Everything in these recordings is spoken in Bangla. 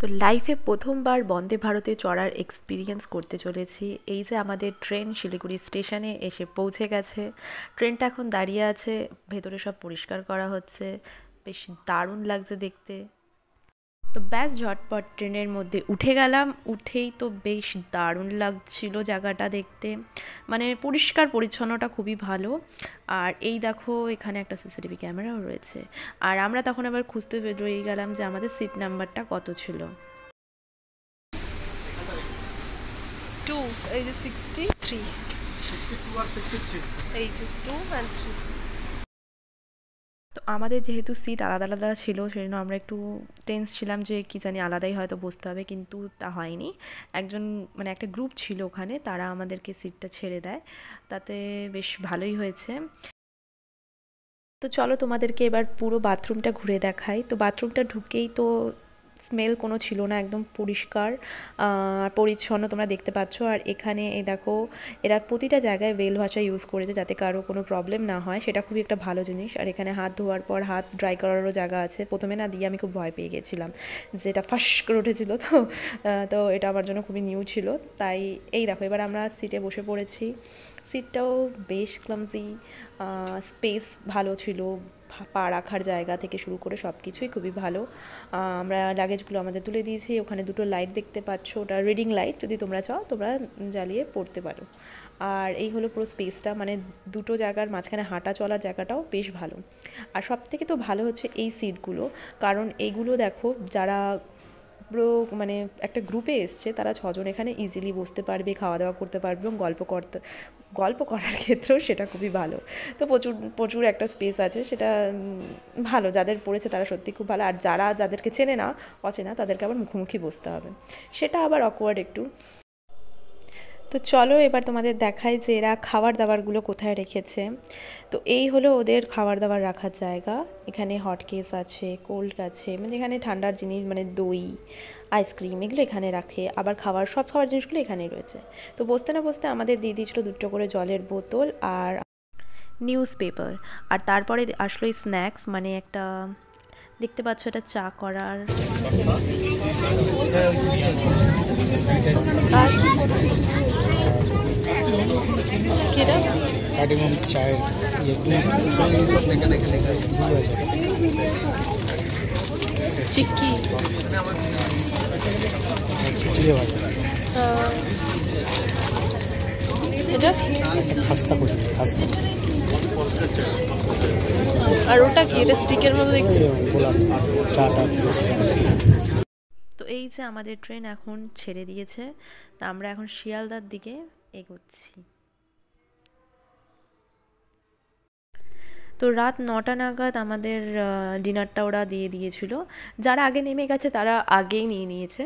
তো লাইফে প্রথমবার বন্দে ভারতে চড়ার এক্সপিরিয়েন্স করতে চলেছি। এই যে আমাদের ট্রেন শিলিগুড়ি স্টেশনে এসে পৌঁছে গেছে। ট্রেনটা এখন দাঁড়িয়ে আছে, ভেতরে সব পরিষ্কার করা হচ্ছে। বেশ দারুণ লাগছে দেখতে। তো ব্যাস ঝটপট ট্রেনের মধ্যে উঠে গেলাম। উঠেই তো বেশ দারুণ লাগছিল জায়গাটা দেখতে। মানে পরিষ্কার পরিচ্ছন্নটা খুবই ভালো। আর এই দেখো এখানে একটা সিসিটিভি ক্যামেরাও রয়েছে। আর আমরা তখন আবার খুঁজতে রয়ে গেলাম যে আমাদের সিট নাম্বারটা কত ছিল। 2 এই যে 63 62 আর 63। এই যে 2 and 3 তো আমাদের যেহেতু সিট আলাদা আলাদা ছিল সেজন্য আমরা একটু টেন্স ছিলাম যে কি জানি আলাদাই হয়তো বসতে হবে, কিন্তু তা হয়নি। একজন মানে একটা গ্রুপ ছিল ওখানে, তারা আমাদেরকে সিটটা ছেড়ে দেয়, তাতে বেশ ভালোই হয়েছে। তো চলো তোমাদেরকে এবার পুরো বাথরুমটা ঘুরে দেখাই। তো বাথরুমটা ঢুকেই তো স্মেল কোনো ছিল না, একদম পরিষ্কার পরিচ্ছন্ন তোমরা দেখতে পাচ্ছ। আর এখানে এই দেখো এরা প্রতিটা জায়গায় ওয়েল ভাষা ইউজ করেছে যাতে কারো কোনো প্রবলেম না হয়, সেটা খুবই একটা ভালো জিনিস। আর এখানে হাত ধোয়ার পর হাত ড্রাই করারও জায়গা আছে। প্রথমে না দিয়ে আমি খুব ভয় পেয়ে গেছিলাম, যেটা ফাঁস করে উঠেছিল। তো এটা আমার জন্য খুবই নিউ ছিল। তাই এই দেখো এবার আমরা সিটে বসে পড়েছি। সিটটাও বেশ ক্লামজি, স্পেস ভালো ছিল, পা রাখার জায়গা থেকে শুরু করে সব কিছুই খুবই ভালো। আমরা লাগেজগুলো আমাদের তুলে দিয়েছি। ওখানে দুটো লাইট দেখতে পাচ্ছ, ওটা রিডিং লাইট, যদি তোমরা চাও তোমরা জ্বালিয়ে পড়তে পারো। আর এই হলো পুরো স্পেসটা, মানে দুটো জায়গার মাঝখানে হাঁটা চলার জায়গাটাও বেশ ভালো। আর সব থেকে তো ভালো হচ্ছে এই সিটগুলো, কারণ এইগুলো দেখো যারা পুরো মানে একটা গ্রুপে এসছে তারা ছজন এখানে ইজিলি বসতে পারবে, খাওয়া দাওয়া করতে পারবে এবং গল্প করার ক্ষেত্রেও সেটা খুবই ভালো। তো প্রচুর প্রচুর একটা স্পেস আছে, সেটা ভালো। যাদের পড়েছে তারা সত্যি খুব ভালো। আর যাদেরকে চেনে না, অচেনা, তাদেরকে আবার মুখোমুখি বসতে হবে, সেটা আবার অকওয়ার্ড একটু। তো চলো এবার তোমাদের দেখাই যে এরা খাবার দাবারগুলো কোথায় রেখেছে। তো এই হলো ওদের খাবার দাবার রাখার জায়গা। এখানে হট কেস আছে, কোল্ড আছে, মানে এখানে ঠান্ডার জিনিস মানে দই, আইসক্রিম এগুলো এখানে রাখে। আবার সব খাবার জিনিসগুলো এখানেই রয়েছে। তো বসতে না বসতে আমাদের দিয়ে দিয়েছিলো দুটো করে জলের বোতল আর নিউজ পেপার। আর তারপরে আসলো এই স্ন্যাক্স, মানে একটা দেখতে পাচ্ছ এটা চা করার। কেডা কার্ডিনাম চায়ের টিক্কি খিচুড়ি ভাজা, এটা খাস্তা কচুরি, খাস্তা আর ওটা কি, এটা স্টিকের মতো দেখছি। গোলাপ চাটা। তো এই যে আমাদের ট্রেন এখন ছেড়ে দিয়েছে, তা আমরা এখন শিয়ালদার দিকে এগোচ্ছি। তো রাত 9টা নাগাদ আমাদের ডিনারটা ওরা দিয়ে দিয়েছিল। যারা আগে নেমে গেছে তারা আগেই নিয়ে নিয়েছে।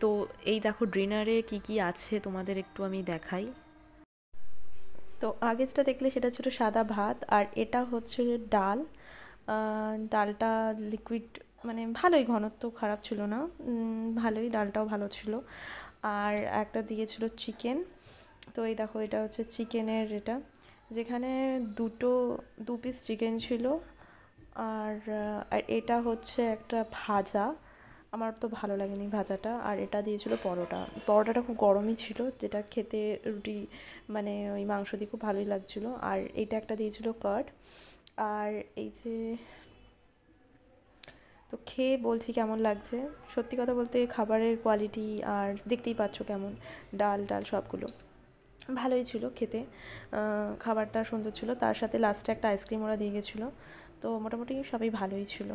তো এই দেখো ডিনারে কি কি আছে তোমাদের একটু আমি দেখাই। তো আগে যেটা দেখলে সেটা ছিল সাদা ভাত, আর এটা হচ্ছে ডাল। ডালটা লিকুইড, মানে ভালোই, ঘনত্ব খারাপ ছিল না, ভালোই, ডালটাও ভালো ছিল। আর একটা দিয়েছিল চিকেন। তো এই দেখো এটা হচ্ছে চিকেনের এটা, যেখানে দু পিস চিকেন ছিল। আর এটা হচ্ছে একটা ভাজা, আমার তো ভালো লাগেনি ভাজাটা। আর এটা দিয়েছিল পরোটাটা খুব গরমই ছিল, যেটা খেতে রুটি মানে ওই মাংস দিয়ে খুব ভালোই লাগছিলো। আর এইটা একটা দিয়েছিল কার্ড। আর এই যে, তো খেয়ে বলছি কেমন লাগছে। সত্যি কথা বলতে খাবারের কোয়ালিটি আর দেখতেই পাচ্ছ কেমন, ডাল সবগুলো ভালোই ছিল খেতে। খাবারটা সুন্দর ছিল, তার সাথে লাস্টে একটা আইসক্রিম ওরা দিয়ে গেছিলো। তো মোটামুটি সবই ভালোই ছিল।